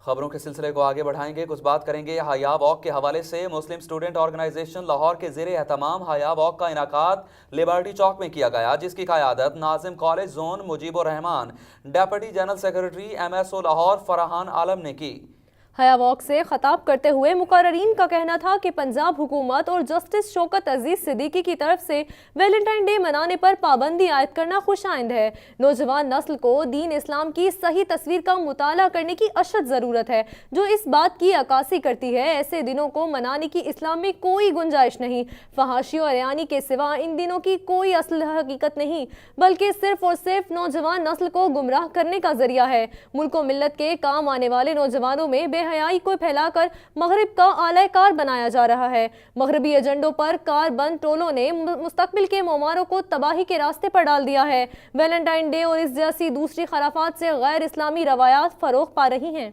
خبروں کے سلسلے کو آگے بڑھائیں گے، کچھ بات کریں گے حیا واک کے حوالے سے۔ مسلم اسٹوڈنٹ آرگنائزیشن لاہور کے زیر اہتمام حیا واک کا انعقاد لبرٹی چوک میں کیا گیا، جس کی قیادت ناظم college zone Mujib ur Rahman, deputy general secretary M S O Lahore Farhan Alam نے کی۔ حیا واک سے خطاب کرتے ہوئے مقررین کا کہنا تھا کہ پنجاب حکومت اور جسٹس شوکت عزیز صدیقی کی طرف سے ویلنٹائن ڈے منانے پر پابندی عائد کرنا خوش آئند ہے۔ نوجوان نسل کو دین اسلام کی صحیح تصویر کا مطالعہ کرنے کی اشد ضرورت ہے، جو اس بات کی عکاسی کرتی ہے ایسے دنوں کو منانے کی اسلام میں کوئی گنجائش نہیں۔ فحاشی اور ریانی کے سوا ان دنوں کی کوئی اصل حقیقت نہیں، بلکہ صرف اور صرف نوجوان نسل کو گمراہ کرنے کا ذریعہ ہے۔ ملک و ملت کے کام آنے والے نوجوانوں میں بے حیائی کو پھیلا کر مغرب کا اعلی کار بنایا جا رہا ہے۔ مغربی ایجنڈوں پر کار بند ٹولوں نے مستقبل کے معماروں کو تباہی کے راستے پر ڈال دیا ہے۔ ویلنٹائن ڈے اور اس جیسی دوسری خرافات سے غیر اسلامی روایات فروغ پا رہی ہیں۔